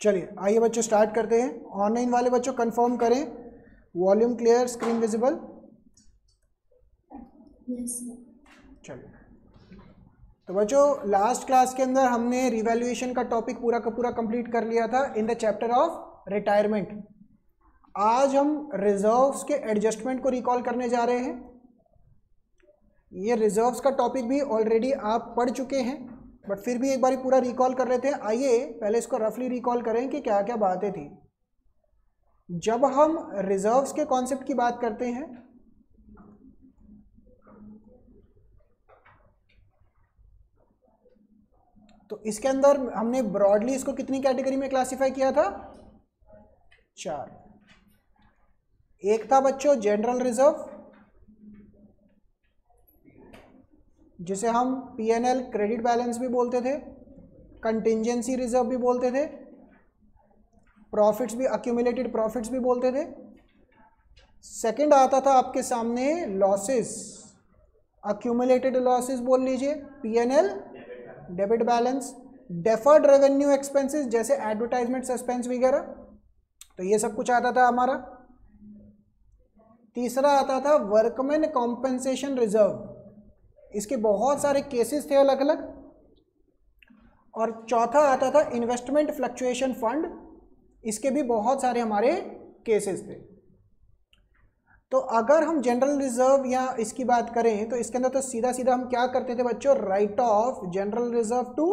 चलिए आइए बच्चों स्टार्ट करते हैं। ऑनलाइन वाले बच्चों कंफर्म करें, वॉल्यूम क्लियर, स्क्रीन विजिबल। चलिए, तो बच्चों लास्ट क्लास के अंदर हमने रिवैल्यूएशन का टॉपिक पूरा का पूरा कंप्लीट कर लिया था in the chapter of retirement. आज हम रिजर्व्स के एडजस्टमेंट को रिकॉल करने जा रहे हैं। ये रिजर्व्स का टॉपिक भी ऑलरेडी आप पढ़ चुके हैं, बट फिर भी एक बार पूरा रिकॉल कर लेते हैं। आइए पहले इसको रफली रिकॉल करें कि क्या क्या बातें थी। जब हम रिजर्व्स के कॉन्सेप्ट की बात करते हैं तो इसके अंदर हमने ब्रॉडली इसको कितनी कैटेगरी में क्लासिफाई किया था? 4। एक था बच्चों जनरल रिजर्व, जिसे हम P&L क्रेडिट बैलेंस भी बोलते थे, कंटिंजेंसी रिजर्व भी बोलते थे, प्रॉफिट्स भी, अक्यूमुलेटेड प्रॉफिट्स भी बोलते थे। सेकंड आता था आपके सामने लॉसेस, अक्यूमुलेटेड लॉसेस बोल लीजिए, P&L debit balance, deferred revenue expenses जैसे एडवर्टाइजमेंट सस्पेंस वगैरह, तो ये सब कुछ आता था हमारा। तीसरा आता था वर्कमैन कॉम्पेंसेशन रिजर्व, इसके बहुत सारे केसेस थे अलग अलग। और चौथा आता था इन्वेस्टमेंट फ्लक्चुएशन फंड, इसके भी बहुत सारे हमारे केसेस थे। तो अगर हम जनरल रिजर्व या इसकी बात करें तो इसके अंदर तो सीधा सीधा हम क्या करते थे बच्चों, write off general reserve to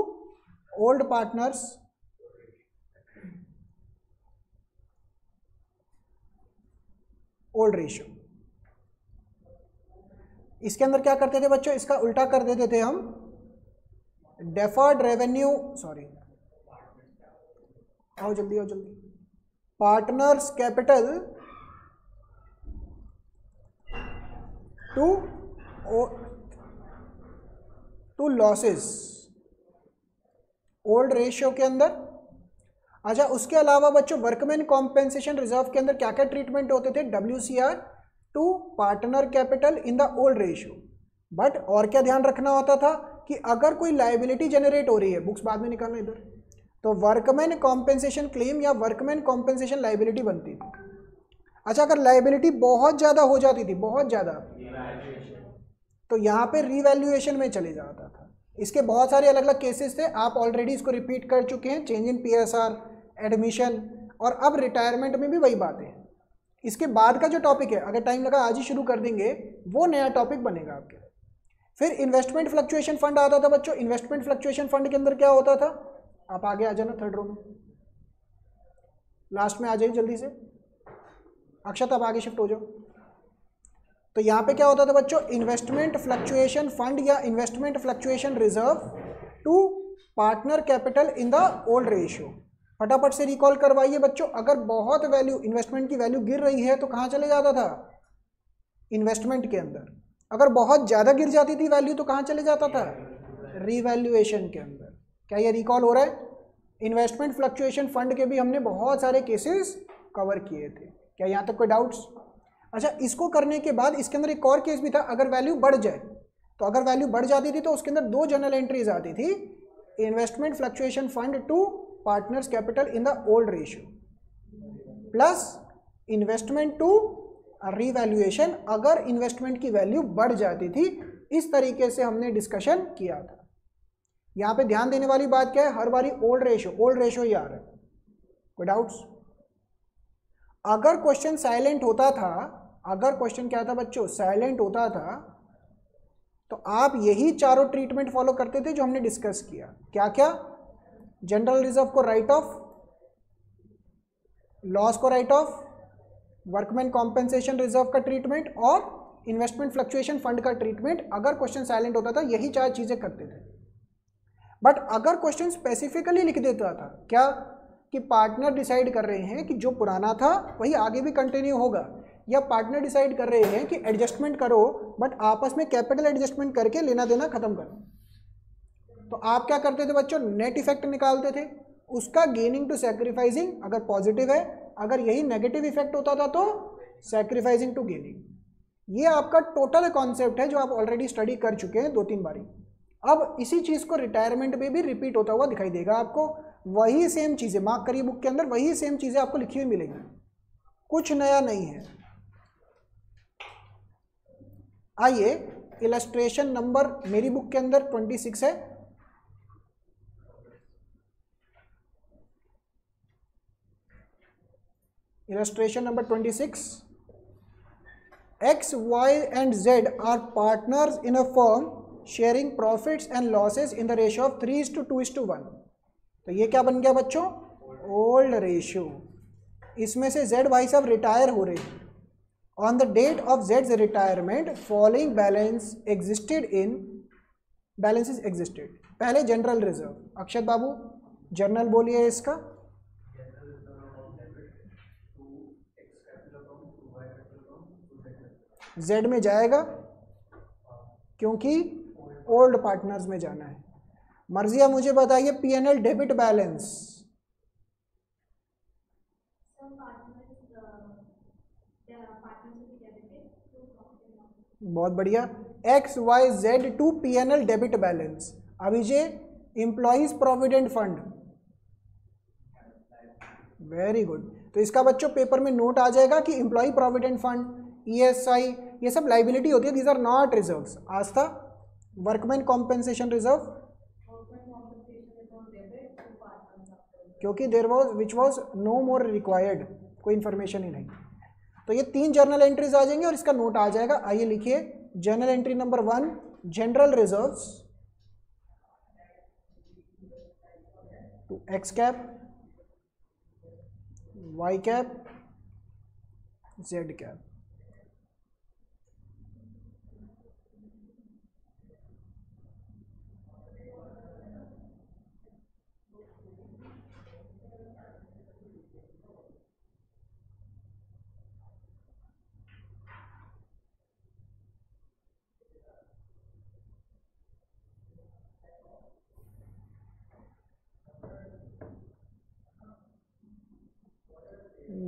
old partners, old ratio. इसके अंदर क्या करते थे बच्चों, इसका उल्टा कर देते थे हम, डेफर्ड रेवेन्यू, सॉरी आओ जल्दी आओ जल्दी, partners capital to losses, old ratio के अंदर। अच्छा, उसके अलावा बच्चों वर्कमैन कॉम्पेंसेशन रिजर्व के अंदर क्या क्या ट्रीटमेंट होते थे, WCR to partner capital in the old ratio. But और क्या ध्यान रखना होता था कि अगर कोई लायबिलिटी जनरेट हो रही है, बुक्स बाद में निकालना इधर, तो वर्कमैन कॉम्पेंसेशन क्लेम या वर्कमैन कॉम्पेंसेशन लायबिलिटी बनती थी। अच्छा, अगर लायबिलिटी बहुत ज़्यादा हो जाती थी, बहुत ज़्यादा, तो यहाँ पे रीवैल्यूएशन में चले जाता था। इसके बहुत सारे अलग अलग केसेस थे, आप ऑलरेडी इसको रिपीट कर चुके हैं, चेंज इन PSR, एडमिशन, और अब रिटायरमेंट में भी वही बातें हैं। इसके बाद का जो टॉपिक है, अगर टाइम लगा आज ही शुरू कर देंगे, वो नया टॉपिक बनेगा आपके। फिर इन्वेस्टमेंट फ्लक्चुएशन फंड आता था बच्चों। इन्वेस्टमेंट फ्लक्चुएशन फंड के अंदर क्या होता था, आप आगे आ जाना, थर्ड रो में, लास्ट में आ जाइए जल्दी से, अक्षत आप आगे शिफ्ट हो जाओ। तो यहाँ पे क्या होता था बच्चों, इन्वेस्टमेंट फ्लक्चुएशन फंड या investment fluctuation reserve to partner capital in the old ratio. फटाफट से रिकॉल करवाइए बच्चों। अगर बहुत वैल्यू, इन्वेस्टमेंट की वैल्यू गिर रही है तो कहाँ चले जाता था, इन्वेस्टमेंट के अंदर। अगर बहुत ज़्यादा गिर जाती थी वैल्यू तो कहाँ चले जाता था, रीवैल्यूएशन के अंदर। क्या ये रिकॉल हो रहा है? इन्वेस्टमेंट फ्लक्चुएशन फंड के भी हमने बहुत सारे केसेस कवर किए थे। क्या यहाँ तक कोई डाउट्स? अच्छा, इसको करने के बाद इसके अंदर एक और केस भी था, अगर वैल्यू बढ़ जाए तो, अगर वैल्यू बढ़ जाती थी तो उसके अंदर 2 जनरल एंट्रीज आती थी, investment fluctuation fund to partners capital in the old ratio plus investment to revaluation, अगर इन्वेस्टमेंट की वैल्यू बढ़ जाती थी। इस तरीके से हमने डिस्कशन किया था। यहाँ पे ध्यान देने वाली बात क्या है, हर बारी ओल्ड रेशियो ही आ रहा है। कोई डाउट्स? अगर क्वेश्चन साइलेंट होता था, अगर क्वेश्चन क्या था बच्चों, साइलेंट होता था, तो आप यही चारों ट्रीटमेंट फॉलो करते थे जो हमने डिस्कस किया। क्या क्या? जनरल रिजर्व को राइट ऑफ, लॉस को right of, workman compensation reserve का ट्रीटमेंट और इन्वेस्टमेंट फ्लक्चुएशन फंड का ट्रीटमेंट। अगर क्वेश्चन साइलेंट होता था यही 4 चीजें करते थे। बट अगर क्वेश्चन स्पेसिफिकली लिख देता था क्या, कि पार्टनर डिसाइड कर रहे हैं कि जो पुराना था वही आगे भी कंटिन्यू होगा, या पार्टनर डिसाइड कर रहे हैं कि एडजस्टमेंट करो बट आपस में कैपिटल एडजस्टमेंट करके लेना देना खत्म करो, तो आप क्या करते थे बच्चों, नेट इफेक्ट निकालते थे उसका, गेनिंग टू सैक्रिफाइसिंग अगर पॉजिटिव है, अगर यही नेगेटिव इफेक्ट होता था तो सैक्रिफाइसिंग टू गेनिंग। ये आपका टोटल कॉन्सेप्ट है जो आप ऑलरेडी स्टडी कर चुके हैं 2-3 बारी। अब इसी चीज़ को रिटायरमेंट में भी रिपीट होता हुआ दिखाई देगा आपको। वही सेम चीज़ें मार्क करिए बुक के अंदर, वही सेम चीज़ें आपको लिखी हुई मिलेंगी, कुछ नया नहीं है। आइए इलस्ट्रेशन नंबर मेरी बुक के अंदर 26 है, illustration number 26, X, Y and Z are partners in a firm sharing profits and losses in the ratio of 3:2:1। तो ये क्या बन गया बच्चों? Old ratio. इसमें से Z भाई साहब रिटायर हो रहे हैं। On the date of Z's retirement following balance existed in, balances existed. पहले जनरल रिजर्व, अक्षत बाबू जनरल बोलिए इसका। Z में जाएगा क्योंकि ओल्ड पार्टनर्स में जाना है। मर्जिया मुझे बताइए P&L डेबिट बैलेंस। बहुत बढ़िया। XYZ to P&L debit balance. Abhijay employees provident fund, very good. तो इसका बच्चों पेपर में नोट आ जाएगा कि एम्प्लॉय प्रोविडेंट फंड, ESI, ये सब लाइबिलिटी होती है, these are not reserves. As the workmen compensation reserve, क्योंकि there was which was no more required, कोई इंफॉर्मेशन ही नहीं। तो ये 3 जर्नल एंट्रीज आ जाएंगे और इसका नोट आ जाएगा। आइए लिखिए journal entry number 1 general reserves to X cap, Y cap, Z cap.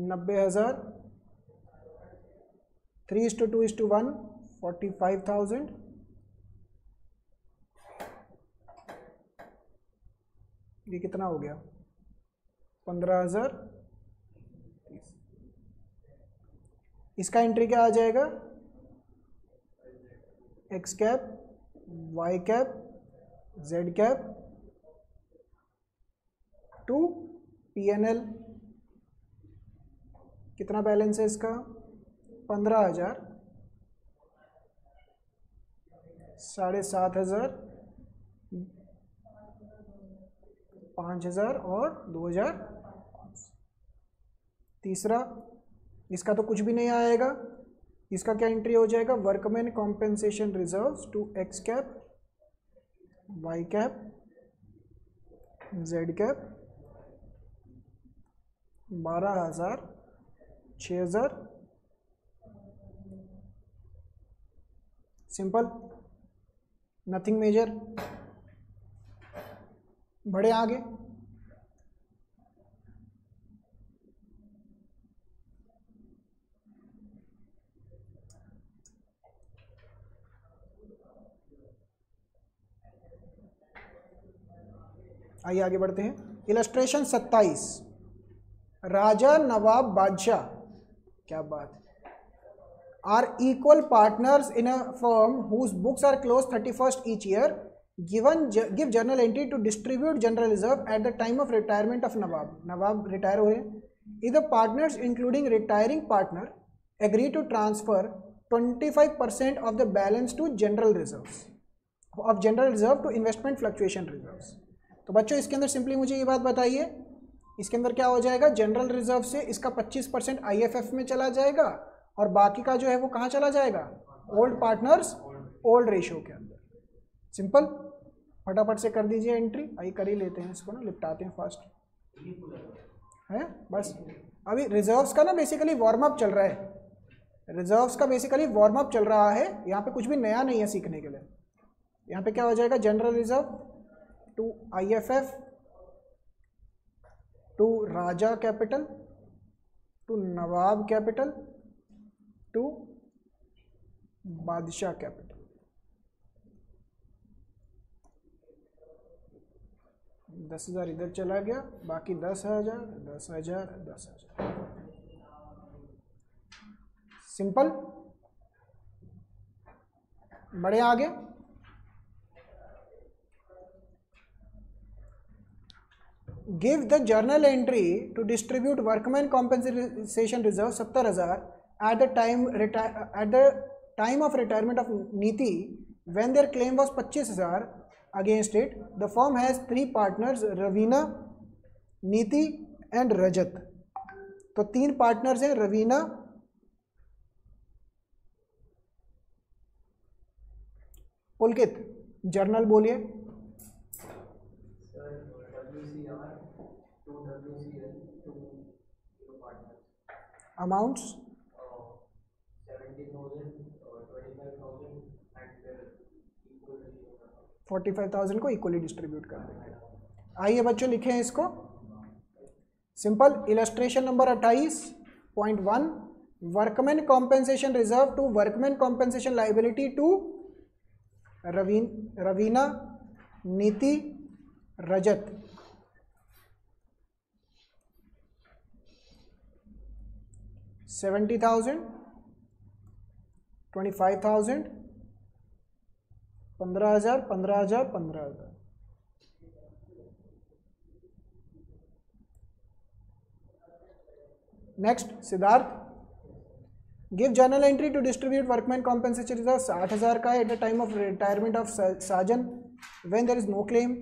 $90,000, 3:2:1, 45,000, ये कितना हो गया? 15,000। इसका एंट्री क्या आ जाएगा? X cap, Y cap, Z cap to P&L। कितना बैलेंस है इसका? 15,000, 7,500, 5,000 और 2,000। तीसरा, इसका तो कुछ भी नहीं आएगा। इसका क्या एंट्री हो जाएगा? Workman compensation reserves to X cap, Y cap, Z cap 12,000, 6,000। Simple, nothing major. बढ़े आगे। आइए आगे बढ़ते हैं। इलस्ट्रेशन 27, राजा नवाब बादशाह, क्या बात है, are equal partners in a firm whose books are close 31st each year, give journal entry to distribute general reserve at the time of retirement of Nawab. Nawab retire हुए। इधर partners including retiring partner agree to transfer 25% of the balance to general reserves, of general reserve to investment fluctuation reserves. तो बच्चों इसके अंदर simply मुझे ये बात बताइए, इसके अंदर क्या हो जाएगा? जनरल रिजर्व से इसका 25% IFF में चला जाएगा और बाकी का जो है वो कहाँ चला जाएगा? ओल्ड पार्टनर्स ओल्ड रेशियो के अंदर। सिंपल, फटाफट से कर दीजिए एंट्री। आइए कर ही लेते हैं इसको ना, निपटाते हैं फास्ट है। बस अभी रिजर्व्स का ना बेसिकली वार्म अप चल रहा है, रिजर्व्स का बेसिकली वार्म अप चल रहा है। यहाँ पे कुछ भी नया नहीं है सीखने के लिए। यहाँ पे क्या हो जाएगा? General reserve to IFF to Raja capital to Nawab capital to Badshah capital. 10,000 इधर चला गया, बाकी 10,000 10,000 10,000। सिंपल। बढ़े आगे। Give the journal entry to distribute workman compensation reserve 70,000 at the time of retirement of Niti when their claim was 25,000 against it. The firm has 3 partners, Raveena, Niti and Rajat. तो 3 partners हैं, Raveena, Pulkit journal बोलिए। Amounts 45,000 को इक्वली डिस्ट्रीब्यूट कर देंगे। आइए बच्चों लिखें इसको। Simple. Illustration number 28.1 workman compensation reserve to workman compensation liability to Raveena, Niti, Rajat. $70,000, $25,000, 15,000, 15,000, 15,000। Next Siddharth. Give journal entry to distribute workman compensation reserve 60,000 का at the time of retirement of Sajan when there is no claim.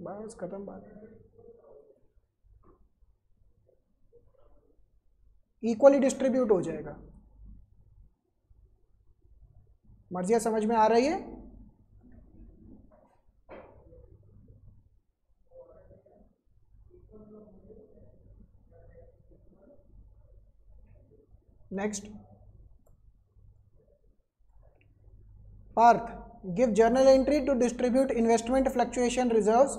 बस खत्म बात। Equally distribute हो जाएगा। मर्जिया समझ में आ रही है? Next. Parth. Give journal entry to distribute investment fluctuation reserves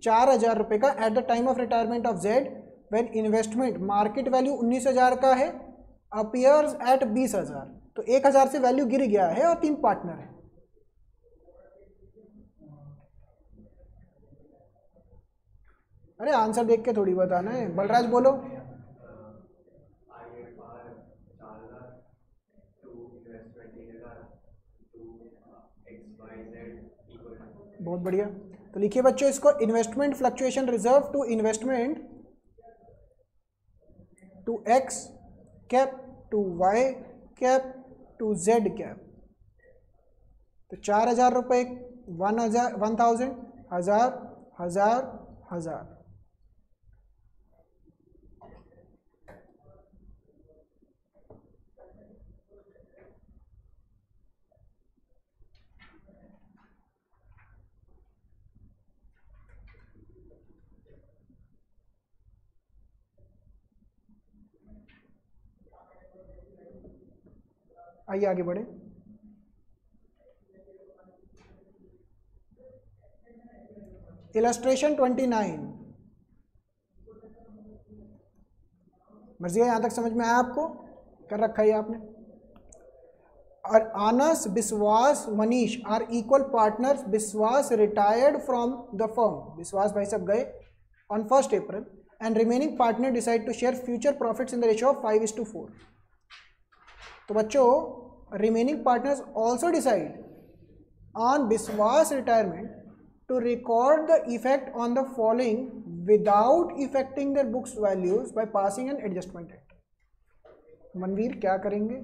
4,000 रुपए का at the time of retirement of Z when investment market value 19,000 का है, अपीयर्स एट 20,000। तो 1,000 से वैल्यू गिर गया है और 3 पार्टनर है। अरे आंसर देख के थोड़ी बताना है। बलराज बोलो। बहुत बढ़िया। तो लिखिए बच्चों इसको। Investment fluctuation reserve to investment to X cap to Y cap to Z cap. तो 4,000 रुपये, 1,000, 1,000, 1,000, 1,000, 1,000। आइए आगे बढ़े। इलस्ट्रेशन 29। मर्जी है यहां तक समझ में आया आपको? कर रखा है आपने। और Anas, Vishwas, Manish are equal partners. Vishwas retired from the firm. Vishwas भाई सब गए on 1 April and remaining partner decide to share future profits in the ratio of 5:4। तो बच्चों remaining partners also decide on Vishwas retirement to record the effect on the following without affecting their books values by passing an adjustment act. Manveer क्या करेंगे?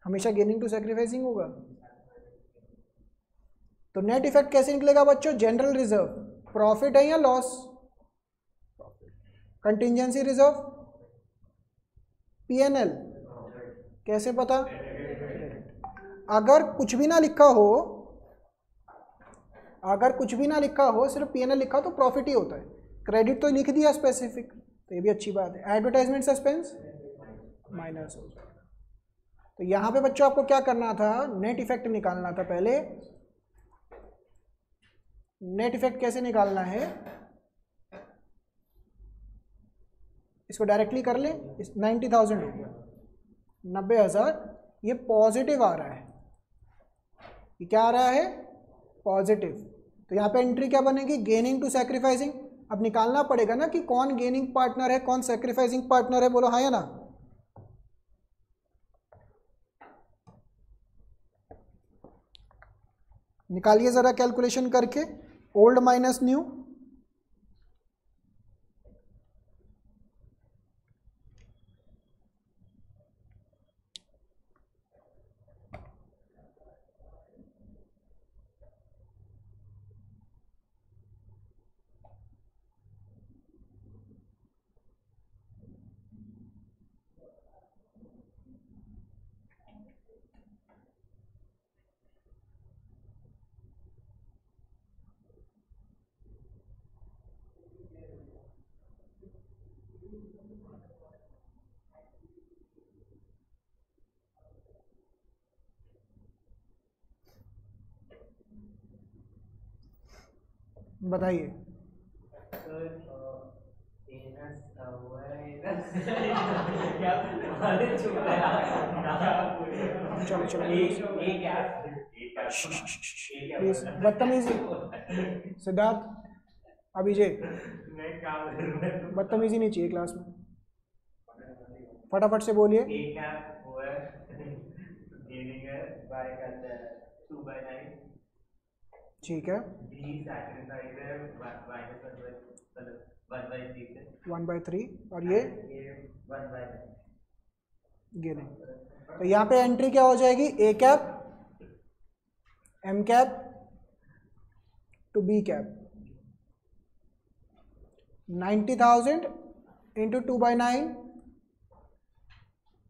हमेशा gaining to sacrificing होगा। तो net effect कैसे निकलेगा बच्चों? जनरल रिजर्व प्रॉफिट है या लॉस? कंटिंजेंसी रिजर्व पीएनएल कैसे पता? अगर कुछ भी ना लिखा हो, अगर कुछ भी ना लिखा हो, सिर्फ पीएनएल लिखा तो प्रॉफिट ही होता है। क्रेडिट तो लिख दिया स्पेसिफिक, तो ये भी अच्छी बात है। एडवर्टाइजमेंट सस्पेंस माइनस हो जाए। तो यहां पे बच्चों आपको क्या करना था? नेट इफेक्ट निकालना था पहले। नेट इफेक्ट कैसे निकालना है? इसको डायरेक्टली कर लें, 90,000 हो गया, 90,000। ये पॉजिटिव आ रहा है, ये क्या आ रहा है, पॉजिटिव। तो यहाँ पे एंट्री क्या बनेगी, गेनिंग टू सैक्रिफाइसिंग। अब निकालना पड़ेगा ना कि कौन गेनिंग पार्टनर है, कौन सैक्रिफाइसिंग पार्टनर है, बोलो हाँ या ना। निकालिए जरा कैलकुलेशन करके, ओल्ड माइनस न्यू। बताइए। चलो चलो प्लीज, बदतमीजी। सिद्धार्थ, अभिषेक, बदतमीजी नहीं चाहिए क्लास में, फटाफट से बोलिए। ठीक है, 1/3 और ये गेनिंग। तो यहाँ पे एंट्री क्या हो जाएगी, A cap M cap to B cap, 90,000 into 2/9,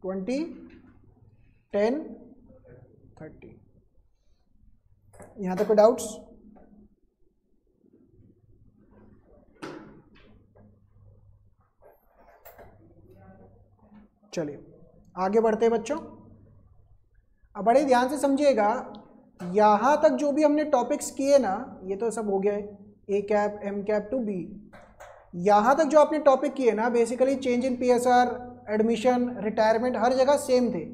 20, 10, 30। यहाँ तक कोई डाउट्स? चलिए आगे बढ़ते हैं बच्चों। अब बड़े ध्यान से समझिएगा, यहाँ तक जो भी हमने टॉपिक्स किए ना, ये तो सब हो गया है, A cap M cap to B. यहाँ तक जो आपने टॉपिक किए ना, basically change in PSR, admission, retirement, हर जगह सेम थे।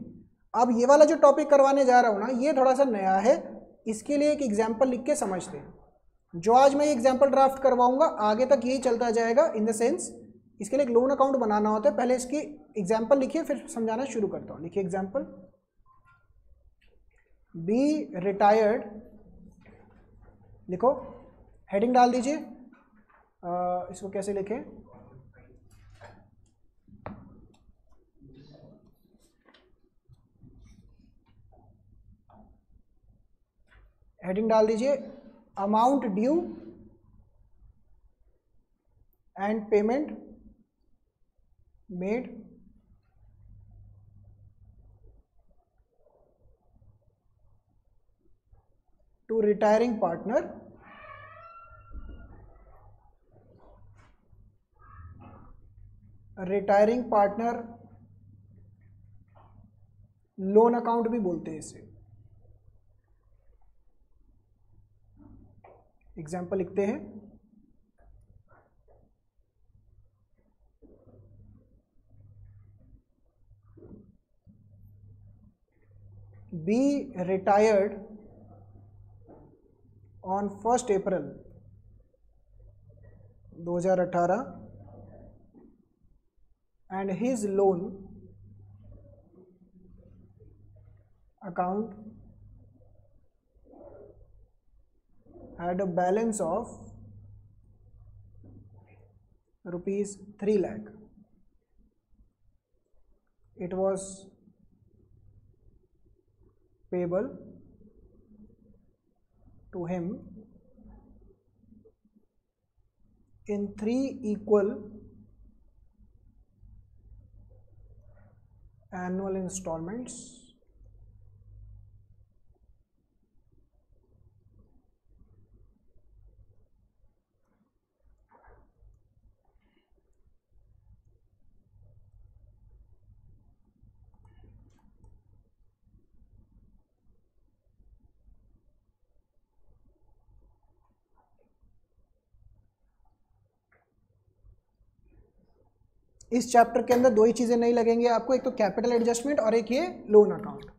अब ये वाला जो टॉपिक करवाने जा रहा हूँ ना, ये थोड़ा सा नया है, इसके लिए एक एग्जाम्पल लिख के समझते हैं। जो आज मैं एग्जाम्पल ड्राफ्ट करवाऊंगा आगे तक यही चलता जाएगा। इन द सेंस इसके लिए एक लोन अकाउंट बनाना होता है, पहले इसकी एग्जाम्पल लिखिए फिर समझाना शुरू करता हूँ। लिखिए एग्जाम्पल, बी रिटायर्ड, लिखो, हेडिंग डाल दीजिए। इसको कैसे लिखें, हेडिंग डाल दीजिए, amount due and payment made to retiring partner retiring partner loan account भी बोलते हैं इसे। एग्जाम्पल लिखते हैं, B retired on 1 April 2018 and his loan account had a balance of rupees 3 lakh. It was payable to him in 3 equal annual installments इस chapter के अंदर दो ही चीज़ें नहीं लगेंगे आपको, एक तो कैपिटल एडजस्टमेंट और एक ये लोन अकाउंट।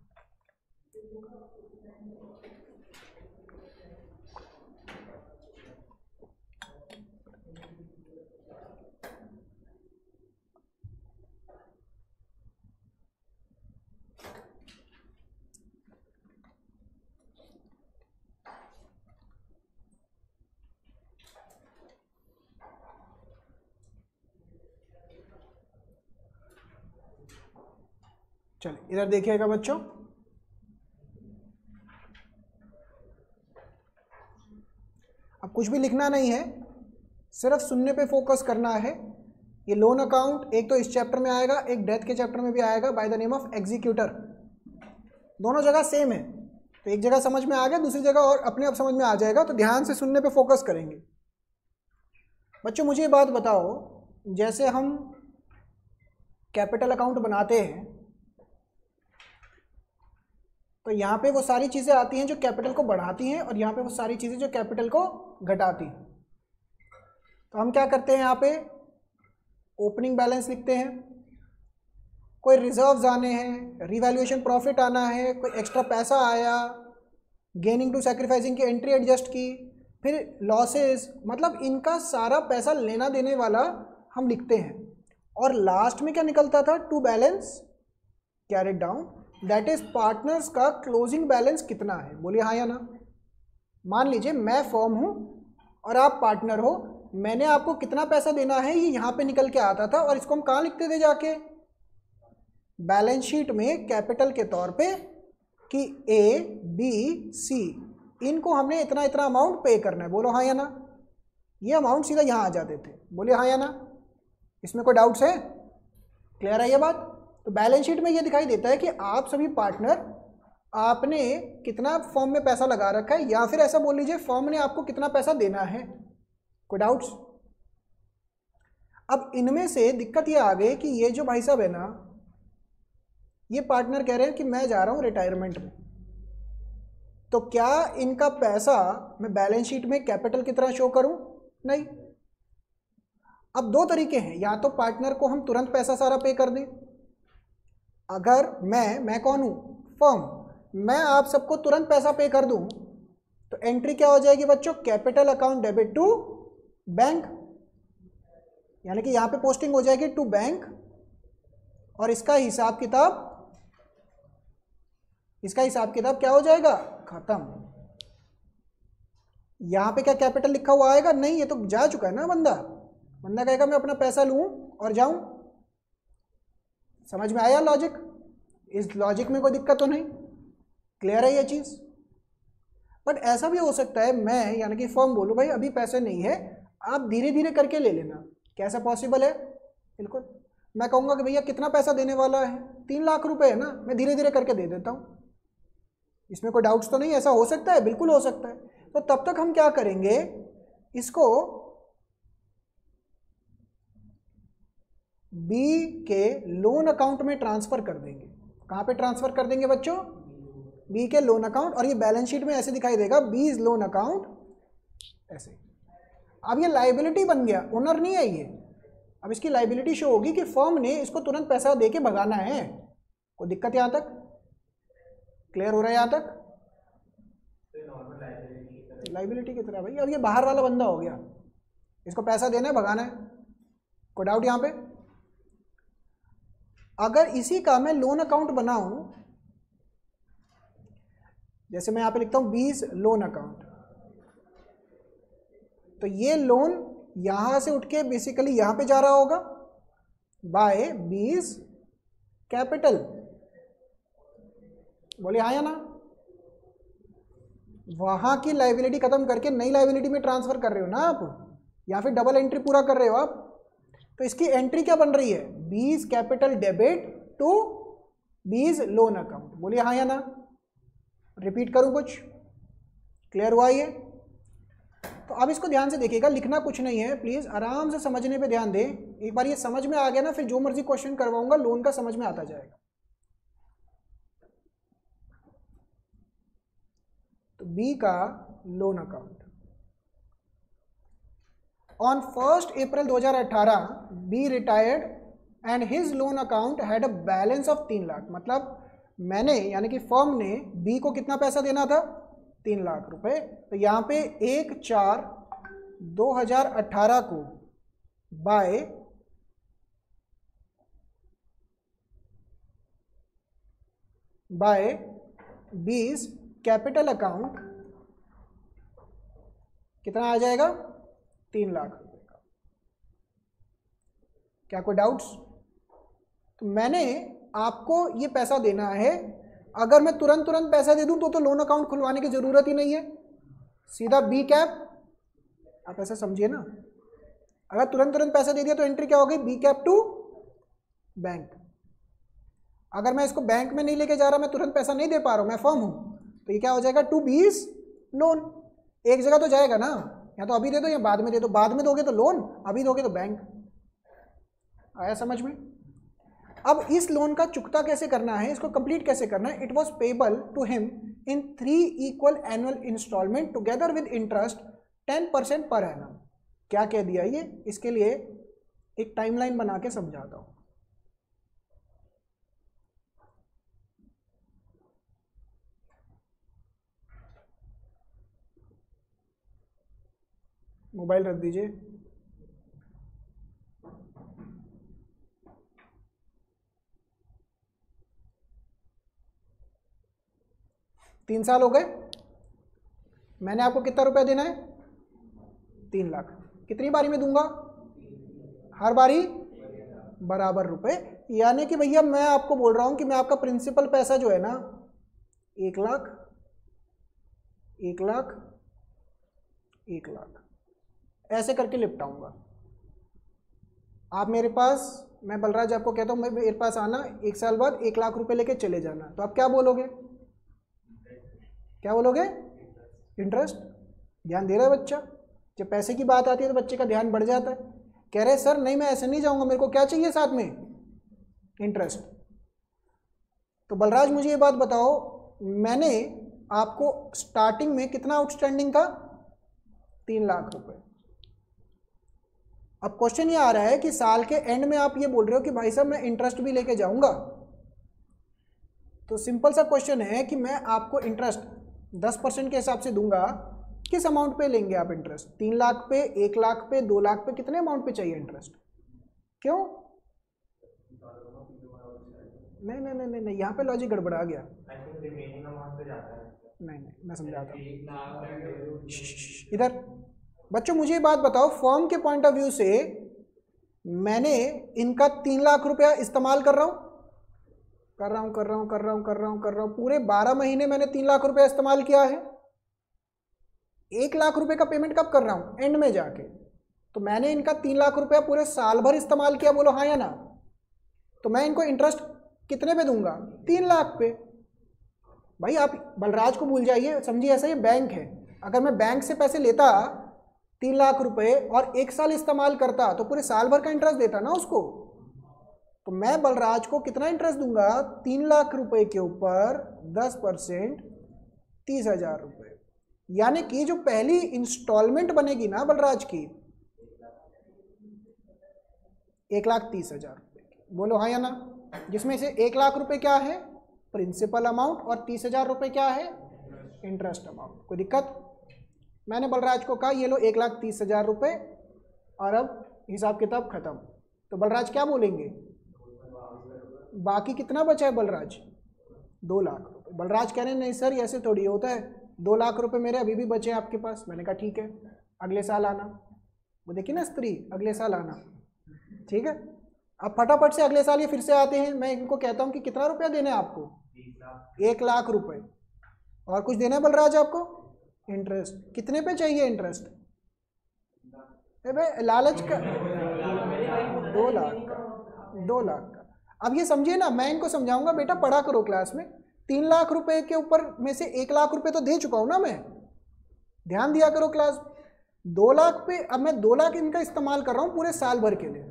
चलिए इधर देखिएगा बच्चों, अब कुछ भी लिखना नहीं है, सिर्फ सुनने पे फोकस करना है। ये लोन अकाउंट एक तो इस चैप्टर में आएगा, एक डेथ के चैप्टर में भी आएगा by the name of executor. दोनों जगह सेम है, तो एक जगह समझ में आ गया, दूसरी जगह और अपने आप समझ में आ जाएगा। तो ध्यान से सुनने पे फोकस करेंगे बच्चों। मुझे ये बात बताओ, जैसे हम कैपिटल अकाउंट बनाते हैं तो यहाँ पे वो सारी चीज़ें आती हैं जो कैपिटल को बढ़ाती हैं, और यहाँ पे वो सारी चीज़ें जो कैपिटल को घटाती हैं। तो हम क्या करते हैं, यहाँ पे ओपनिंग बैलेंस लिखते हैं, कोई रिजर्व्स आने हैं, रिवैल्यूएशन प्रॉफिट आना है, कोई एक्स्ट्रा पैसा आया, गेनिंग टू सैक्रिफाइसिंग की एंट्री एडजस्ट की, फिर लॉसेस, मतलब इनका सारा पैसा लेना देने वाला हम लिखते हैं। और लास्ट में क्या निकलता था, to balance carried down, that is partners का क्लोजिंग बैलेंस कितना है। बोलिए हाँ या ना। मान लीजिए मैं फर्म हूँ और आप पार्टनर हो, मैंने आपको कितना पैसा देना है ये यहाँ पे निकल के आता था, और इसको हम कहाँ लिखते थे जाके, बैलेंस शीट में कैपिटल के तौर पे कि ए बी सी, इनको हमने इतना इतना अमाउंट पे करना है। बोलो हाँ या ना। ये अमाउंट सीधा यहाँ आ जाते थे। बोलिए हाँ या ना। इसमें कोई डाउट्स है? क्लियर है ये बात? तो बैलेंस शीट में ये दिखाई देता है कि आप सभी पार्टनर, आपने कितना फर्म में पैसा लगा रखा है, या फिर ऐसा बोल लीजिए फर्म ने आपको कितना पैसा देना है। कोई डाउट्स? अब इनमें से दिक्कत ये आ गई कि ये जो भाई साहब है ना, ये पार्टनर कह रहे हैं कि मैं जा रहा हूं रिटायरमेंट में, तो क्या इनका पैसा मैं बैलेंस शीट में कैपिटल की तरह शो करूं? नहीं। अब दो तरीके हैं, या तो पार्टनर को हम तुरंत पैसा सारा पे कर दें, अगर मैं कौन हूं, फर्म, मैं आप सबको तुरंत पैसा पे कर दूं तो एंट्री क्या हो जाएगी बच्चों, capital account debit to bank, यानी कि यहां पे पोस्टिंग हो जाएगी टू बैंक, और इसका हिसाब किताब क्या हो जाएगा, खत्म। यहां पे क्या कैपिटल लिखा हुआ आएगा? नहीं, ये तो जा चुका है ना बंदा कहेगा मैं अपना पैसा लूं और जाऊं। समझ में आया लॉजिक? इस लॉजिक में कोई दिक्कत तो नहीं? क्लियर है ये चीज? बट ऐसा भी हो सकता है मैं यानी कि फर्म बोलूं भाई अभी पैसे नहीं है, आप धीरे धीरे करके ले लेना। कैसा पॉसिबल है? बिल्कुल। मैं कहूंगा कि भैया कितना पैसा देने वाला है, 3 लाख रुपए है ना, मैं धीरे धीरे करके दे देता हूं। इसमें कोई डाउट्स तो नहीं? ऐसा हो सकता है, बिल्कुल हो सकता है। तो तब तक हम क्या करेंगे, इसको बी के लोन अकाउंट में ट्रांसफर कर देंगे। कहां पे ट्रांसफर कर देंगे बच्चों? बी के लोन अकाउंट, और ये बैलेंस शीट में ऐसे दिखाई देगा, बीज लोन अकाउंट, ऐसे। अब ये लाइबिलिटी बन गया, ओनर नहीं है ये। अब इसकी लाइबिलिटी शो होगी कि फर्म ने इसको तुरंत पैसा देके भगाना है। कोई दिक्कत यहां तक? क्लियर हो रहा है यहां तक? लाइबिलिटी की तरह भाई। अब ये बाहर वाला बंदा हो गया, इसको पैसा देना है, भगाना है। कोई डाउट यहां पे? अगर इसी का मैं लोन अकाउंट बनाऊं, जैसे मैं यहां पे लिखता हूं बीज लोन अकाउंट, तो ये लोन यहां से उठ के बेसिकली यहां पे जा रहा होगा बाय बीज कैपिटल। बोले हाँ या ना। वहां की लाइबिलिटी खत्म करके नई लाइबिलिटी में ट्रांसफर कर रहे हो ना आप, या फिर डबल एंट्री पूरा कर रहे हो आप। तो इसकी एंट्री क्या बन रही है, बीज कैपिटल डेबिट टू बीज लोन अकाउंट। बोलिए हाँ या ना। रिपीट करूं कुछ? क्लियर हुआ ये? तो अब इसको ध्यान से देखिएगा, लिखना कुछ नहीं है, प्लीज आराम से समझने पे ध्यान दें। एक बार ये समझ में आ गया ना, फिर जो मर्जी क्वेश्चन करवाऊंगा लोन का समझ में आता जाएगा। तो बी का loan account, on 1 April 2018 B retired and his loan account had a balance of 3 lakh. मतलब मैंने यानी कि फर्म ने बी को कितना पैसा देना था? 3 लाख रुपए। तो यहाँ पे 1/4/2018 को बाय 20 कैपिटल अकाउंट कितना आ जाएगा? 3 लाख रुपए का। क्या कोई डाउट्स? तो मैंने आपको ये पैसा देना है, अगर मैं तुरंत पैसा दे दूं तो लोन अकाउंट खुलवाने की जरूरत ही नहीं है, सीधा बी कैप। आप ऐसा समझिए ना, अगर तुरंत पैसा दे दिया तो एंट्री क्या हो गई? B cap to bank. अगर मैं इसको बैंक में नहीं लेके जा रहा, मैं तुरंत पैसा नहीं दे पा रहा हूं, मैं फर्म हूं, तो ये क्या हो जाएगा? टू बीस लोन। एक जगह तो जाएगा ना, या तो अभी दे दो या बाद में दे दो। बाद में दोगे तो लोन, अभी दोगे तो बैंक। आया समझ में? अब इस लोन का चुकता कैसे करना है, इसको कंप्लीट कैसे करना है? It was payable to him in 3 equal annual installment together with interest 10% per annum. क्या कह दिया ये? इसके लिए एक टाइमलाइन बना के समझाता हूं। मोबाइल रख दीजिए। तीन साल हो गए, मैंने आपको कितना रुपया देना है? 3 लाख। कितनी बारी में दूंगा? हर बारी बराबर रुपए। यानी कि भैया मैं आपको बोल रहा हूं कि मैं आपका प्रिंसिपल पैसा जो है ना 1 लाख 1 लाख 1 लाख ऐसे करके निपटाऊंगा। आप मेरे पास, मैं बलराज आपको कहता हूं मेरे पास आना, 1 साल बाद 1 लाख रुपए लेके चले जाना, तो आप क्या बोलोगे? क्या बोलोगे? इंटरेस्ट। ध्यान दे रहा है बच्चा? जब पैसे की बात आती है तो बच्चे का ध्यान बढ़ जाता है। कह रहे सर नहीं मैं ऐसे नहीं जाऊंगा, मेरे को क्या चाहिए साथ में? इंटरेस्ट। तो बलराज मुझे ये बात बताओ, मैंने आपको स्टार्टिंग में कितना आउटस्टैंडिंग था? 3 लाख रुपए। अब क्वेश्चन ये आ रहा है कि साल के एंड में आप ये बोल रहे हो कि भाई साहब मैं इंटरेस्ट भी लेके जाऊंगा। तो सिंपल सा क्वेश्चन है कि मैं आपको इंटरेस्ट 10% के हिसाब से दूंगा। किस अमाउंट पे लेंगे आप इंटरेस्ट? 3 लाख पे, 1 लाख पे, 2 लाख पे? कितने अमाउंट पे चाहिए इंटरेस्ट? क्यों? नहीं नहीं नहीं नहीं, यहाँ पे लॉजिक गड़बड़ा गया। नहीं मैं समझाता हूँ। इधर बच्चों मुझे बात बताओ, फर्म के पॉइंट ऑफ व्यू से मैंने इनका 3 लाख रुपया इस्तेमाल कर रहा हूं, पूरे 12 महीने मैंने 3 लाख रुपया इस्तेमाल किया है। 1 लाख रुपए का पेमेंट कब कर रहा हूं? एंड में जाके। तो मैंने इनका 3 लाख रुपया पूरे साल भर इस्तेमाल किया, बोलो हाँ या ना? तो मैं इनको इंटरेस्ट कितने पे दूंगा? 3 लाख पे। भाई आप बलराज को भूल जाइए, समझिए ऐसा ये बैंक है। अगर मैं बैंक से पैसे लेता 3 लाख रुपए और 1 साल इस्तेमाल करता तो पूरे साल भर का इंटरेस्ट देता ना उसको। तो मैं बलराज को कितना इंटरेस्ट दूंगा? 3 लाख रुपए के ऊपर 10% 30,000 रुपए। यानी कि जो पहली इंस्टॉलमेंट बनेगी ना बलराज की 1,30,000 रुपए, बोलो हाँ या ना? जिसमें से 1 लाख रुपए क्या है? प्रिंसिपल अमाउंट, और 30,000 रुपए क्या है? Interest amount. कोई दिक्कत? मैंने बलराज को कहा ये लो 1,30,000 रुपए और अब हिसाब किताब खत्म। तो बलराज क्या बोलेंगे? बाकी कितना बचा है बलराज? 2 लाख रुपए। बलराज कह रहे हैं नहीं सर ऐसे थोड़ी होता है, 2 लाख रुपए मेरे अभी भी बचे हैं आपके पास। मैंने कहा ठीक है अगले साल आना। वो देखिए ना स्त्री, अगले साल आना, ठीक है। अब फटाफट से अगले साल ये फिर से आते हैं, मैं इनको कहता हूँ कि कितना रुपया देना है आपको? 1 लाख रुपए। और कुछ देना है बलराज आपको? इंटरेस्ट। कितने पे चाहिए इंटरेस्ट? लालच का 2 लाख का, 2 लाख का। अब ये समझिए ना, मैं इनको समझाऊंगा बेटा पढ़ा करो क्लास में। 3 लाख रुपए के ऊपर में से 1 लाख रुपए तो दे चुका हूं ना मैं, ध्यान दिया करो क्लास। 2 लाख पे अब मैं 2 लाख इनका इस्तेमाल कर रहा हूं पूरे साल भर के लिए।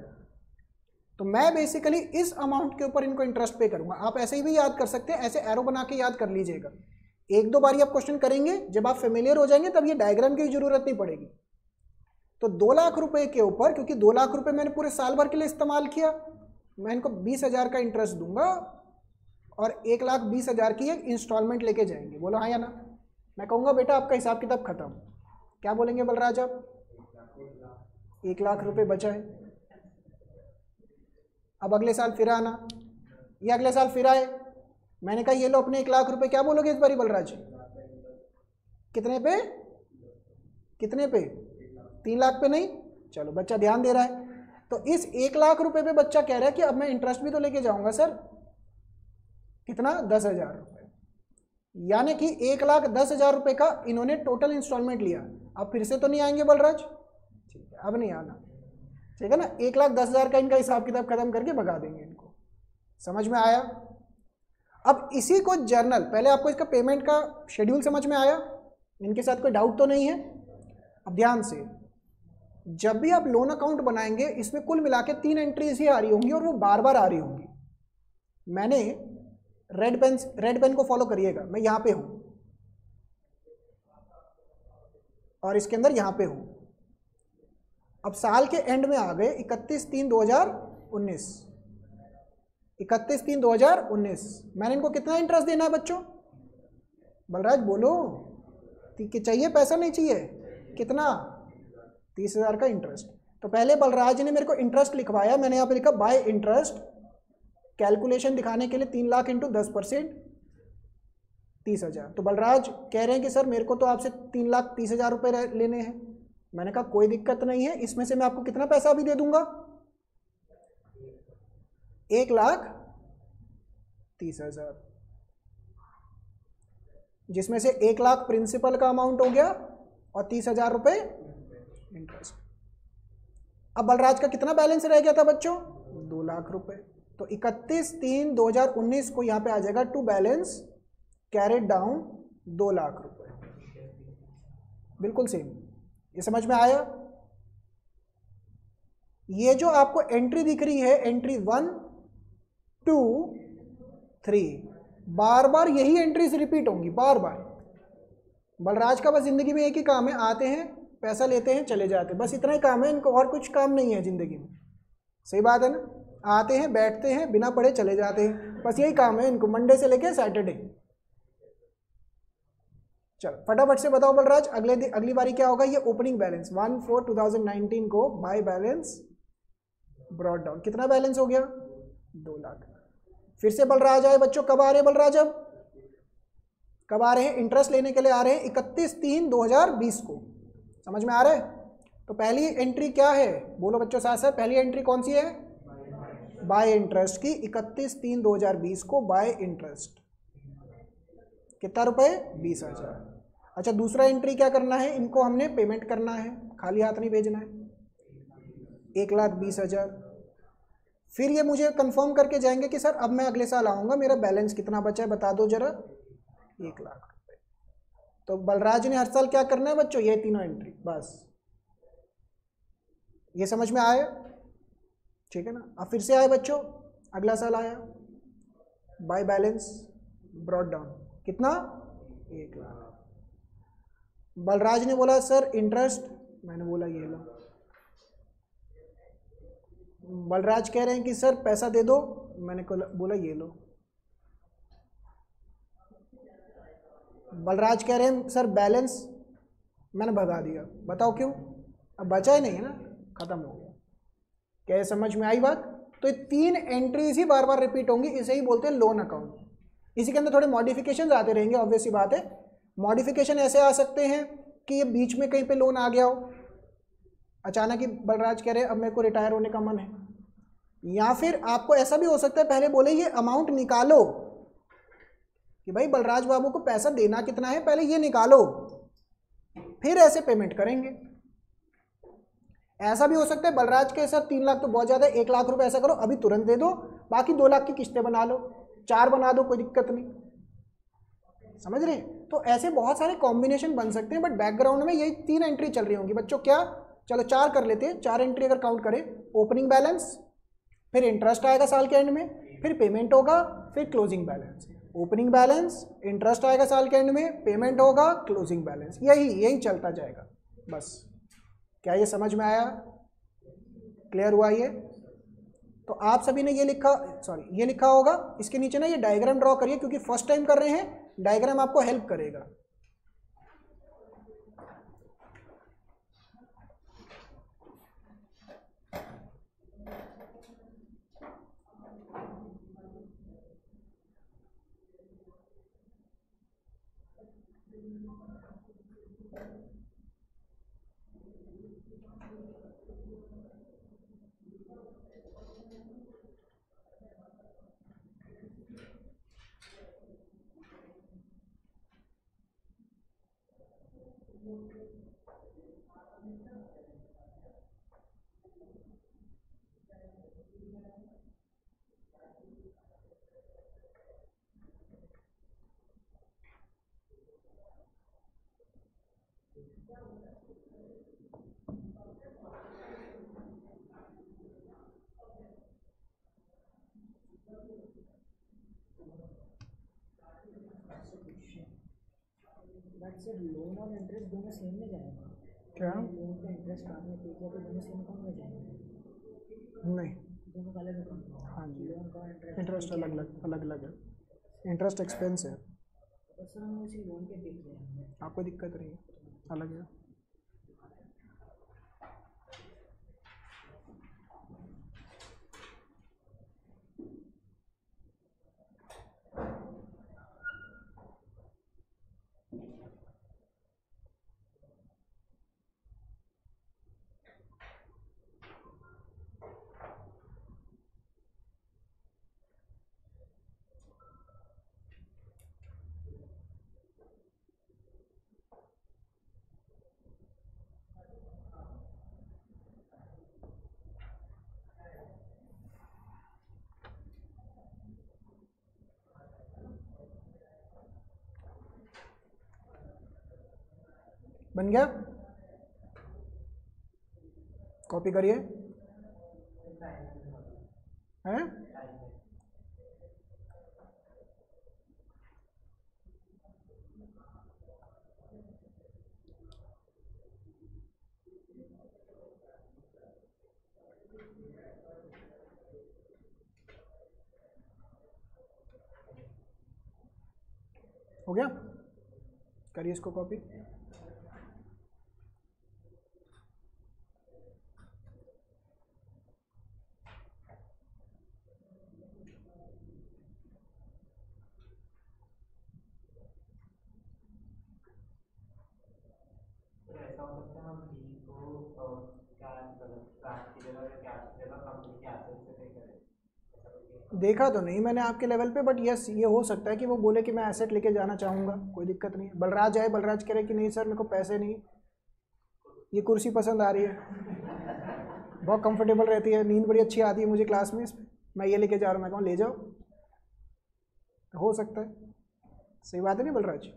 तो मैं बेसिकली इस अमाउंट के ऊपर इनको इंटरेस्ट पे करूंगा। आप ऐसे ही भी याद कर सकते हैं, ऐसे एरो बना के याद कर लीजिएगा। 1-2 बारी आप क्वेश्चन करेंगे, जब आप फेमिलियर हो जाएंगे तब ये डायग्राम की जरूरत नहीं पड़ेगी। तो 2 लाख रुपए के ऊपर, क्योंकि 2 लाख रुपए मैंने पूरे साल भर के लिए इस्तेमाल किया, मैं इनको 20,000 का इंटरेस्ट दूंगा और 1,20,000 की एक इंस्टॉलमेंट लेके जाएंगे। बोलो हाँ या ना? मैं कहूँगा बेटा आपका हिसाब किताब खत्म। क्या बोलेंगे बलराज आप? 1,00,000 रुपये बचा है। अब अगले साल फिर आना, ये अगले साल फिर आए, मैंने कहा ये लो अपने 1,00,000 रुपये। क्या बोलोगे इस बारी बलराज? कितने पे? कितने पे? 3,00,000 पे नहीं? चलो बच्चा ध्यान दे रहा है। तो इस 1,00,000 रुपये पे बच्चा कह रहा है कि अब मैं इंटरेस्ट भी तो लेके जाऊंगा सर। कितना? 10,000 रुपये। यानी कि 1,10,000 रुपये का इन्होंने टोटल इंस्टॉलमेंट लिया। अब फिर से तो नहीं आएंगे बलराज? ठीक है, अब नहीं आना, ठीक है ना। 1,10,000 का इनका हिसाब किताब खत्म करके भगा देंगे इनको। समझ में आया? अब इसी को जर्नल, पहले आपको इसका पेमेंट का शेड्यूल समझ में आया? इनके साथ कोई डाउट तो नहीं है? अब ध्यान से, जब भी आप लोन अकाउंट बनाएंगे इसमें कुल मिला के 3 एंट्रीज ही आ रही होंगी और वो बार बार आ रही होंगी। मैंने रेड पेन को फॉलो करिएगा, मैं यहाँ पे हूँ और इसके अंदर यहाँ पे हूँ। अब साल के एंड में आ गए 31/3/2019, 31/3/2019। मैंने इनको कितना इंटरेस्ट देना है बच्चों? बलराज बोलो कि चाहिए पैसा नहीं चाहिए? कितना? 30,000 का इंटरेस्ट। तो पहले बलराज ने मेरे को इंटरेस्ट लिखवाया, मैंने यहाँ पे लिखा बाय इंटरेस्ट, कैलकुलेशन दिखाने के लिए 3,00,000 इंटू 10% 30,000। तो बलराज कह रहे हैं कि सर मेरे को तो आपसे 3,30,000 रुपये लेने हैं। मैंने कहा कोई दिक्कत नहीं है, इसमें से मैं आपको कितना पैसा भी दे दूंगा? 1,30,000, जिसमें से 1,00,000 प्रिंसिपल का अमाउंट हो गया और 30,000 रुपये इंटरेस्ट। अब बलराज का कितना बैलेंस रह गया था बच्चों? 2,00,000 रुपये। तो 31/3/2019 को यहाँ पे आ जाएगा टू बैलेंस कैरेड डाउन 2,00,000 रुपये। बिल्कुल सेम, ये समझ में आया? ये जो आपको एंट्री दिख रही है, एंट्री 1, 2, 3, बार बार यही एंट्रीज रिपीट होंगी, बार बार। बलराज का बस जिंदगी में एक ही काम है, आते हैं पैसा लेते हैं चले जाते हैं, बस इतना ही काम है इनको, और कुछ काम नहीं है जिंदगी में। सही बात है ना? आते हैं बैठते हैं बिना पढ़े चले जाते हैं, बस यही काम है इनको, मंडे से लेके सैटरडे। चलो फटाफट से बताओ बलराज, अगली बारी क्या होगा? ये ओपनिंग बैलेंस 1/4/2019 को बाय बैलेंस ब्रॉट डाउन, कितना बैलेंस हो गया? 2,00,000। फिर से बलराज आए बच्चों, कब आ रहे हैं बलराज? अब कब आ रहे हैं? इंटरेस्ट लेने के लिए आ रहे हैं 31/3/2020 को। समझ में आ रहा है? तो पहली एंट्री क्या है? बोलो बच्चों साथ साथ, पहली एंट्री कौन सी है? बाय इंटरेस्ट की, 31/3/2020 को बाय इंटरेस्ट। कितना रुपए? 20,000। अच्छा दूसरा एंट्री क्या करना है? इनको हमने पेमेंट करना है, खाली हाथ नहीं भेजना है, 1,20,000। फिर ये मुझे कंफर्म करके जाएंगे कि सर अब मैं अगले साल आऊँगा, मेरा बैलेंस कितना बचा है बता दो जरा, 1,00,000 रुपये। तो बलराज ने हर साल क्या करना है बच्चों? ये तीनों एंट्री, बस। ये समझ में आया? ठीक है ना? अब फिर से आए बच्चों, अगला साल आया बाय बैलेंस ब्रॉट डाउन, कितना? 1,00,000। बलराज ने बोला सर इंटरेस्ट, मैंने बोला ये लो। बलराज कह रहे हैं कि सर पैसा दे दो, मैंने बोला ये लो। बलराज कह रहे हैं सर बैलेंस, मैंने भगा दिया। बताओ क्यों? अब बचा ही नहीं है ना, खत्म हो गया। क्या ये समझ में आई बात? तो ये 3 एंट्रीज ही बार बार रिपीट होंगी, इसे ही बोलते हैं लोन अकाउंट। इसी के अंदर थोड़े मॉडिफिकेशन आते रहेंगे, ऑब्वियस सी बात है। मॉडिफिकेशन ऐसे आ सकते हैं कि ये बीच में कहीं पे लोन आ गया हो, अचानक ही बलराज कह रहे हैं अब मेरे को रिटायर होने का मन है, या फिर आपको ऐसा भी हो सकता है पहले बोले ये अमाउंट निकालो कि भाई बलराज बाबू को पैसा देना कितना है, पहले ये निकालो फिर ऐसे पेमेंट करेंगे। ऐसा भी हो सकता है बलराज के सर 3,00,000 तो बहुत ज़्यादा है, 1,00,000 रुपये ऐसा करो अभी तुरंत दे दो, बाकी 2,00,000 की किस्तें बना लो, 4 बना दो, कोई दिक्कत नहीं। समझ रहे? तो ऐसे बहुत सारे कॉम्बिनेशन बन सकते हैं, बट बैकग्राउंड में यही 3 एंट्री चल रही होंगी बच्चों। क्या? चलो 4 कर लेते हैं। 4 एंट्री अगर काउंट करें, ओपनिंग बैलेंस, फिर इंटरेस्ट आएगा साल के एंड में, फिर पेमेंट होगा, फिर closing balance. Opening balance, interest आएगा साल के एंड में, पेमेंट होगा, क्लोजिंग बैलेंस, यही चलता जाएगा बस। क्या ये समझ में आया? क्लियर हुआ ये? तो तो आप सभी ने ये लिखा, सॉरी ये लिखा होगा, इसके नीचे ना ये डायग्राम ड्रॉ करिए, क्योंकि फर्स्ट टाइम कर रहे हैं, डायग्राम आपको हेल्प करेगा। बट सर लोन और इंटरेस्ट दोनों सेम में जाएंगे क्या? लोन का इंटरेस्ट आपने पे किया तो दोनों सेम अकाउंट में जाएंगे? नहीं, दोनों का अलग अकाउंट में। हाँ जी, लोन का इंटरेस्ट अलग अलग अलग अलग है, इंटरेस्ट एक्सपेंस है, तो सर हम उसी लोन के देख रहे हैं। आपको दिक्कत नहीं है, अलग है। बन गया? कॉपी करिए, हैं? हो गया? करिए इसको कॉपी। ऐसा हो सकता है हम बी को क्या मतलब कैश की जगह या कैश की जगह कंपनी के एसेट से पे करें, ऐसा कुछ? देखा तो नहीं मैंने आपके लेवल पे, बट यस ये हो सकता है कि वो बोले कि मैं एसेट लेके जाना चाहूँगा, कोई दिक्कत नहीं है। बलराज आए, बलराज कह रहे कि नहीं सर मेरे को पैसे नहीं, ये कुर्सी पसंद आ रही है, बहुत कंफर्टेबल रहती है, नींद बड़ी अच्छी आती है मुझे क्लास में, इसमें मैं ये लेके जा रहा हूँ। मैं कहूँ ले जाओ, हो सकता है, सही बात है नहीं बलराज?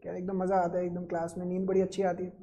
क्या एकदम मज़ा आता है, एकदम क्लास में नींद बड़ी अच्छी आती है।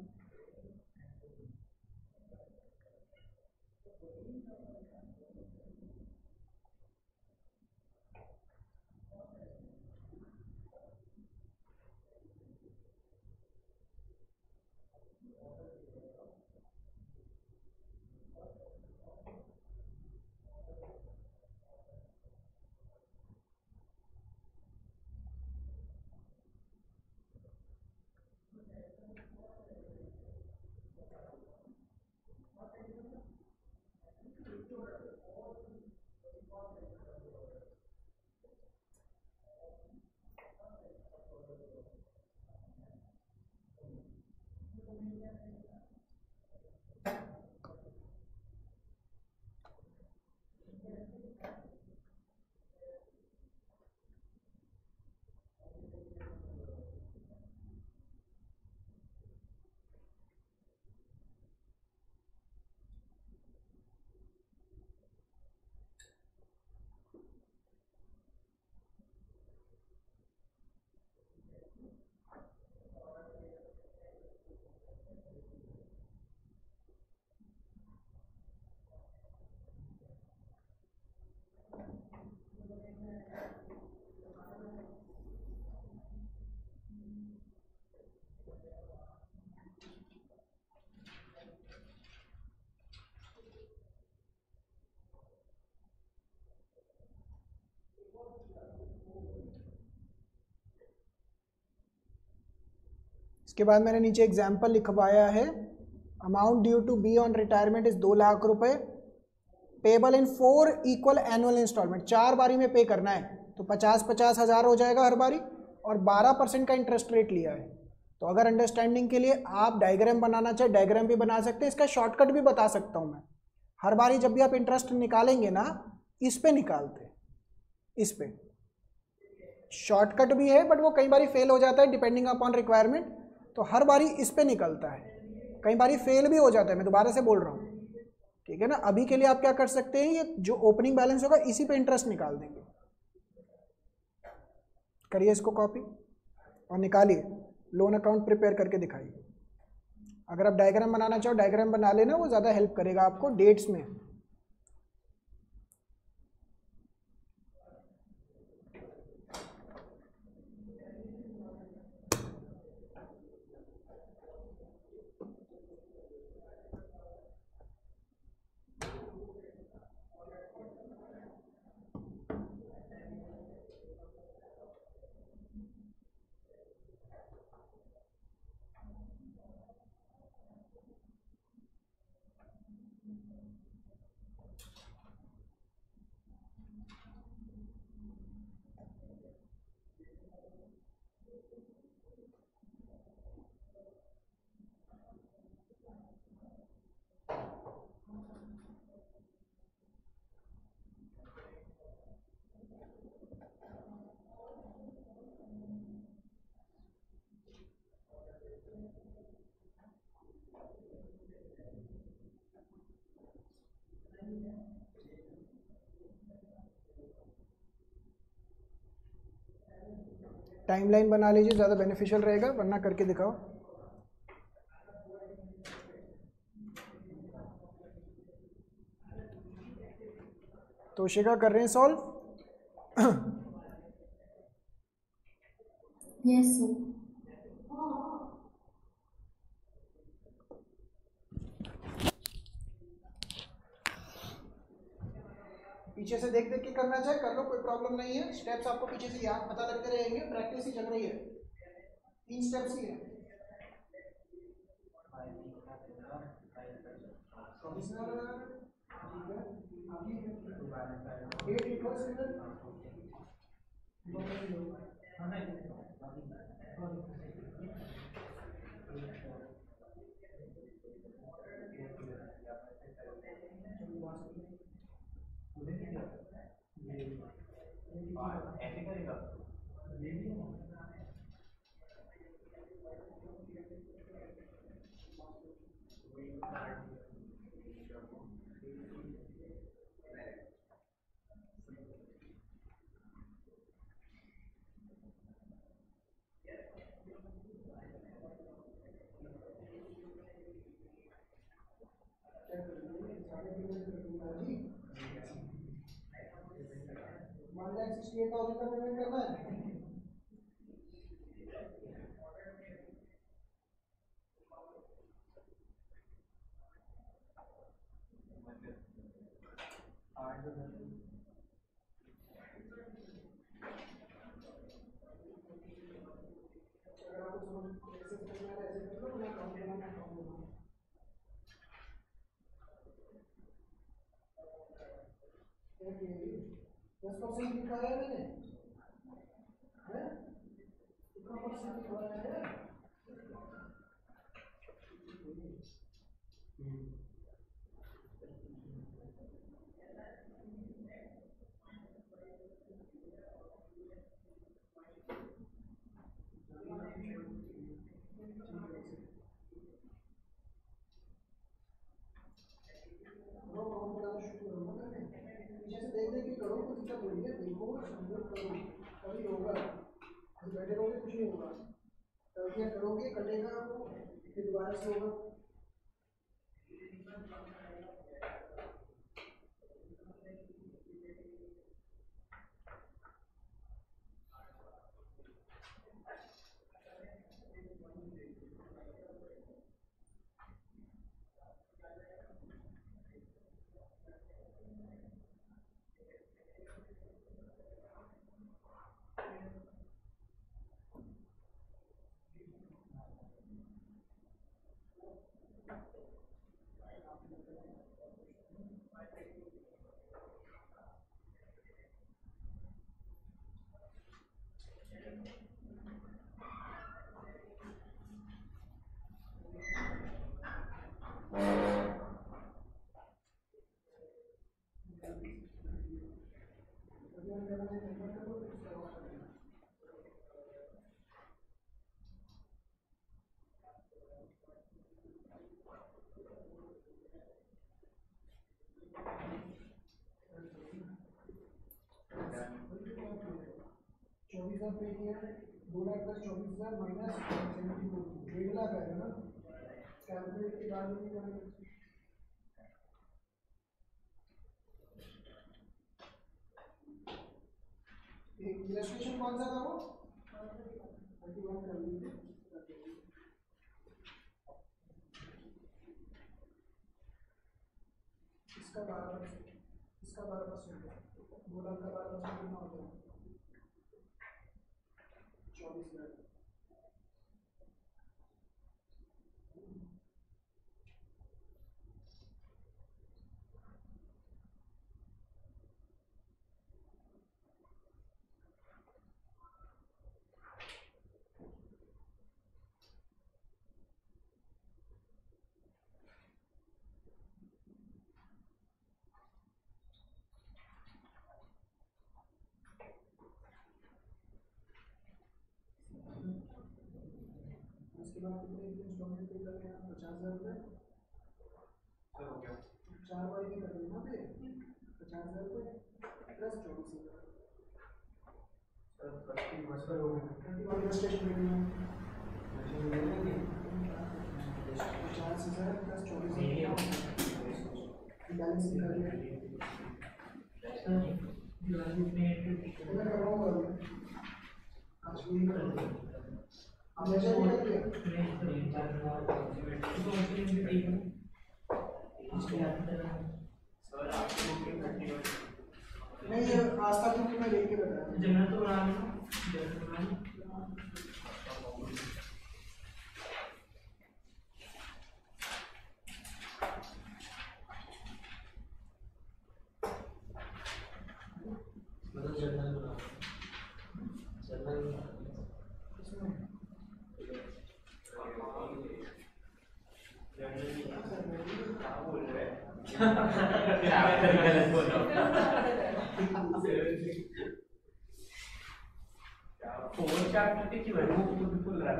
इसके बाद मैंने नीचे एग्जाम्पल लिखवाया है, amount due to be on retirement is 2 lakh रुपए, payable in 4 equal annual instalment, 4 बारी में पे करना है, तो 50-50 हज़ार हो जाएगा हर बारी, और 12% का इंटरेस्ट रेट लिया है। तो अगर अंडरस्टैंडिंग के लिए आप डायग्राम बनाना चाहे डायग्राम भी बना सकते हैं, इसका शॉर्टकट भी बता सकता हूँ मैं। हर बारी जब भी आप इंटरेस्ट निकालेंगे ना, इस पे निकालते हैं, इस पे शॉर्टकट भी है, बट वो कई बारी फेल हो जाता है डिपेंडिंग अपॉन रिक्वायरमेंट, तो हर बारी इस पे निकलता है, कई बारी फेल भी हो जाता है, मैं दोबारा से बोल रहा हूँ, ठीक है ना। अभी के लिए आप क्या कर सकते हैं, ये जो ओपनिंग बैलेंस होगा इसी पे इंटरेस्ट निकाल देंगे। करिए इसको कॉपी और निकालिए, लोन अकाउंट प्रिपेयर करके दिखाइए। अगर आप डायग्राम बनाना चाहो डायग्राम बना लेना, वो ज़्यादा हेल्प करेगा आपको डेट्स में। टाइमलाइन बना लीजिए, ज़्यादा बेनिफिशियल रहेगा, वरना करके दिखाओ। तोशिका कर रहे हैं सॉल्व? Yes sir. पीछे से देख देख के करना चाहे कर लो, कोई प्रॉब्लम नहीं है। स्टेप्स आपको पीछे से याद पता लगते रहेंगे, प्रैक्टिस ही चल रही है, 3 स्टेप्स ही है। ऐसे करेगा $1,68,000 का पेमेंट करना है। अगर आपको समझ ऐसे करना है, ऐसे कर लो, मैं अकाउंट बनाना अकाउंट बनाना। ओके, 10% लिखवाया है मैंने, है? कितना परसेंट लिखवाया है? करो, अकाउंट बनाना शुरू करो ना, मैंने पीछे से देख देख के करो, कुछ दिक्कत नहीं है, देखो समझो करो, तभी होगा। अभी बैठे रहोगे कुछ नहीं होगा, गलतियाँ करोगे कटेगा वो, फिर दोबारा से होगा। 24,000 पे किया, 2,00,000 प्लस 24,000 माइनस 72, 1,00,000 आएगा ना। कैलकुलेट के बाद नहीं जाएगा। इलस्ट्रेशन कौन सा था वो? 31 कर लीजिए। इसका 12%, इसका 12%, 2,00,000 का 12% कितना हो गया? 24,000। उसके बाद कितने इंस्टॉलमेंट पे करने हैं? 50,000 रुपये। सर हो गया 4 बारी में कर देना पे 50,000 रुपये प्लस 24,000। सर 30 मसला हो गया 31 रजिस्ट्रेशन में 50,000 प्लस 24,000 बैलेंस निकाल दिया। मैं कर रहा हूँ आज भी कर रहा हूँ। अब जैसे भी करते हैं सर आपको बुकिंग 31 नहीं, ये आस्था क्योंकि मैं लेके बताया जगह तो बना लो मतलब जनरल बना जनरल क्या बोल रहे हैं गलत बोल रहा हूँ फोन चैप्टर की वैल्यू बिल्कुल रहा है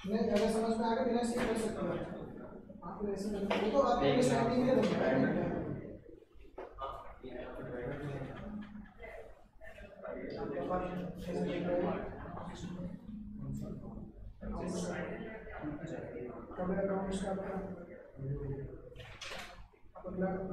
नहीं, अगर समझ में आ गया बिना सीख कर सकते हो आप। ऐसे नहीं, वो तो आपके अंडरस्टैंडिंग के लिए बनता है। कब अकाउंट स्टार्ट करा अगला जो